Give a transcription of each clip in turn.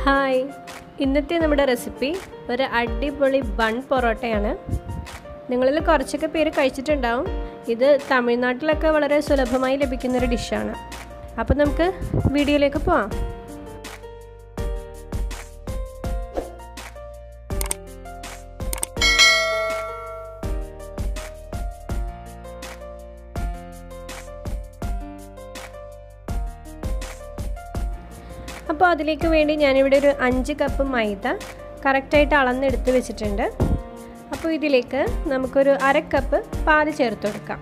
Hi, ഇന്നത്തെ നമ്മുടെ recipe ഒരു അടിപൊളി ബൺ പൊറോട്ടയാണ്. നിങ്ങളിൽ കുറച്ചൊക്കെ പേര് കഴിച്ചിട്ടുണ്ടാവും. ഇത് തമിഴ്നാട്ടിലൊക്കെ വളരെ സുലഭമായി ലഭിക്കുന്നൊരു ഡിഷാണ്. അപ്പോൾ നമുക്ക് വീഡിയോയിലേക്ക് പോവാം. അപ്പോൾ അതിലേക്ക് വേണ്ടി ഞാനിവിടെ ഒരു 5 കപ്പ് മൈദ കറക്റ്റായിട്ട് അളന്നെടുത്ത് വെച്ചിട്ടുണ്ട്. അപ്പോൾ ഇതിലേക്ക് നമുക്കൊരു 1/2 കപ്പ് പാൽ ചേർത്ത് കൊടുക്കാം.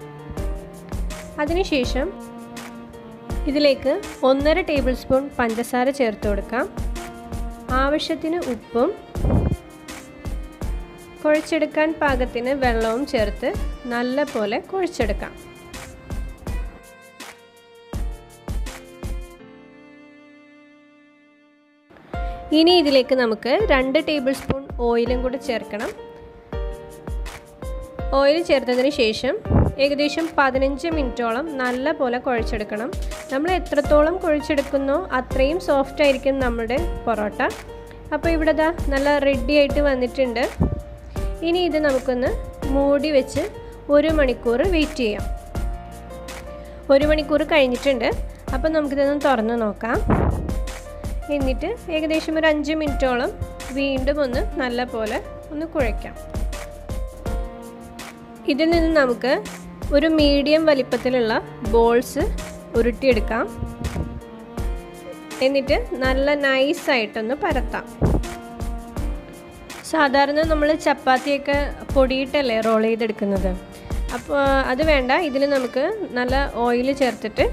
അതിനുശേഷം ഇതിലേക്ക് 1.5 ടേബിൾ സ്പൂൺ പഞ്ചസാര ചേർത്ത് കൊടുക്കാം. ആവശ്യത്തിന് ഉപ്പും കുഴച്ചെടുക്കാൻ പാകത്തിന് വെള്ളവും ചേർത്ത് നല്ലപോലെ കുഴച്ചെടുക്കാം. ഇനി ഇതിലേക്ക് നമുക്ക് 2 ടേബിൾ സ്പൂൺ ഓയിലും കൂടി ചേർക്കണം. ഓയിൽ ചേർത്തതിന് ശേഷം ഏകദേശം 15 മിനിറ്റോളം നല്ല പോലെ കുഴച്ചെടുക്കണം. നമ്മൾ എത്രത്തോളം കുഴച്ചെടുക്കുന്നോ അത്രയും സോഫ്റ്റ് ആയിരിക്കും നമ്മുടെ പൊറോട്ട. അപ്പോൾ ഇവിടെ ദാ നല്ല റെഡി ആയിട്ട് വന്നിട്ടുണ്ട്. ഇനി ഇത് നമുക്കൊന്ന് മൂടി വെച്ച് 1 മണിക്കൂർ വെയിറ്റ് ചെയ്യാം. 1 മണിക്കൂർ കഴിഞ്ഞിട്ടുണ്ട്. അപ്പോൾ നമുക്കിതൊന്ന് തുറന്ന് നോക്കാം. എന്നിട്ട് ഏകദേശം ഒരു 5 മിനിറ്റോളം വീണ്ടും ഒന്ന് നല്ല പോലെ ഒന്ന് കുഴയ്ക്കാം. ഇതിൽ നിന്ന് നമുക്ക് ഒരു മീഡിയം വലിപ്പത്തിലുള്ള ബോൾസ് ഉരുട്ടിയെടുക്കാം. എന്നിട്ട് നല്ല നൈസായിട്ടൊന്ന് പരത്താം. സാധാരണ നമ്മൾ ചപ്പാത്തിയൊക്കെ പൊടിയിട്ടല്ലേ റോൾ ചെയ്തെടുക്കുന്നത്. അപ്പോൾ അത് വേണ്ട. ഇതിൽ നമുക്ക് നല്ല ഓയിൽ ചേർത്തിട്ട്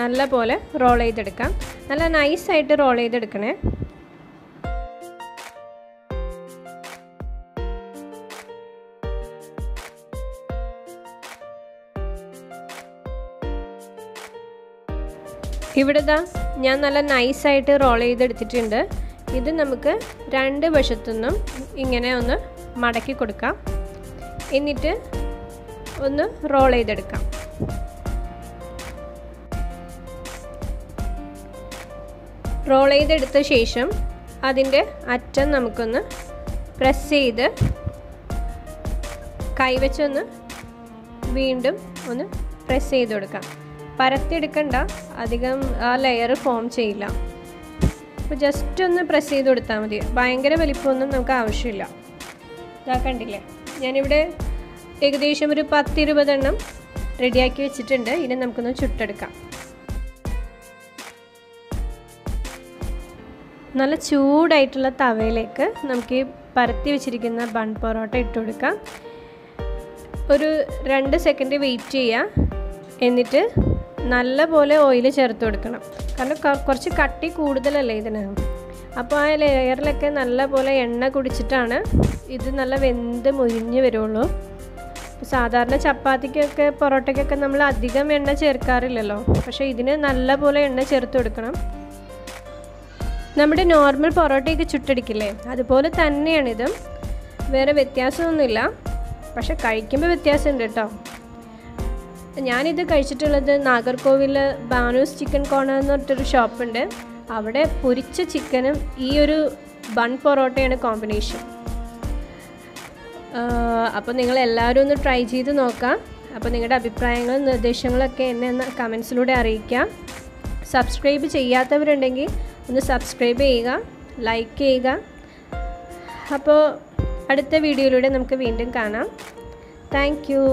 നല്ല പോലെ റോൾ ചെയ്തെടുക്കാം. നല്ല നൈസായിട്ട് റോൾ ചെയ്തെടുക്കണേ. ഇവിടെ ദാ ഞാൻ നല്ല നൈസായിട്ട് റോൾ ചെയ്തെടുത്തിട്ടുണ്ട്. ഇത് നമുക്ക് 2 വശത്തുനിന്നും ഇങ്ങനെ ഒന്ന് മടക്കി കൊടുക്കാം. എന്നിട്ട് ഒന്ന് റോൾ ചെയ്തെടുക്കാം. റോൾ ചെയ്തെടുത്ത ശേഷം അതിൻ്റെ അറ്റം നമുക്കൊന്ന് പ്രസ് ചെയ്ത് കൈവച്ചൊന്ന് വീണ്ടും ഒന്ന് പ്രസ് ചെയ്ത് കൊടുക്കാം. പരത്തിയെടുക്കണ്ട, അധികം ആ ലെയർ ഫോം ചെയ്യില്ല. അപ്പോൾ ജസ്റ്റ് ഒന്ന് പ്രസ് ചെയ്ത് കൊടുത്താൽ മതി. ഭയങ്കര വലിപ്പമൊന്നും നമുക്ക് ആവശ്യമില്ല. ഇതാ കണ്ടില്ലേ, ഞാനിവിടെ ഏകദേശം ഒരു 10-20 എണ്ണം റെഡിയാക്കി വെച്ചിട്ടുണ്ട്. ഇനി നമുക്കൊന്ന് ചുട്ടെടുക്കാം. നല്ല ചൂടായിട്ടുള്ള തവയിലേക്ക് നമുക്ക് ഈ പരത്തി വെച്ചിരിക്കുന്ന ബൺ പൊറോട്ട ഇട്ട് കൊടുക്കാം. ഒരു 2 സെക്കൻഡ് വെയിറ്റ് ചെയ്യുക. എന്നിട്ട് നല്ല പോലെ ഓയിൽ ചേർത്ത് കൊടുക്കണം. കാരണം കുറച്ച് കട്ടി കൂടുതലല്ലേ ഇതിന്. അപ്പോൾ ആ ലെയറിലൊക്കെ നല്ല പോലെ എണ്ണ കുടിച്ചിട്ടാണ് ഇത് നല്ല വെന്ത് മുരിഞ്ഞ് വരുള്ളൂ. സാധാരണ ചപ്പാത്തിക്കൊക്കെ പൊറോട്ടയ്ക്കൊക്കെ നമ്മൾ അധികം എണ്ണ ചേർക്കാറില്ലല്ലോ. പക്ഷേ ഇതിന് നല്ല പോലെ എണ്ണ ചേർത്ത് കൊടുക്കണം. നമ്മുടെ നോർമൽ പൊറോട്ടയൊക്കെ ചുട്ടടിക്കില്ലേ, അതുപോലെ തന്നെയാണിതും. വേറെ വ്യത്യാസമൊന്നുമില്ല. പക്ഷെ കഴിക്കുമ്പോൾ വ്യത്യാസമുണ്ട് കേട്ടോ. ഞാനിത് കഴിച്ചിട്ടുള്ളത് നാഗർകോവിൽ ബാനൂസ് ചിക്കൻ കോർണർ എന്ന് പറഞ്ഞിട്ടൊരു ഷോപ്പുണ്ട്. അവിടെ പൊരിച്ച ചിക്കനും ഈ ഒരു ബൺ പൊറോട്ടയാണ് കോമ്പിനേഷൻ. അപ്പോൾ നിങ്ങളെല്ലാവരും ഒന്ന് ട്രൈ ചെയ്ത് നോക്കാം. അപ്പോൾ നിങ്ങളുടെ അഭിപ്രായങ്ങളും നിർദ്ദേശങ്ങളൊക്കെ എന്നെ ഒന്ന് കമൻസിലൂടെ അറിയിക്കാം. സബ്സ്ക്രൈബ് ചെയ്യാത്തവരുണ്ടെങ്കിൽ ഒന്ന് സബ്സ്ക്രൈബ് ചെയ്യുക, ലൈക്ക് ചെയ്യുക. അപ്പോൾ അടുത്ത വീഡിയോയിലൂടെ നമുക്ക് വീണ്ടും കാണാം. Thank you.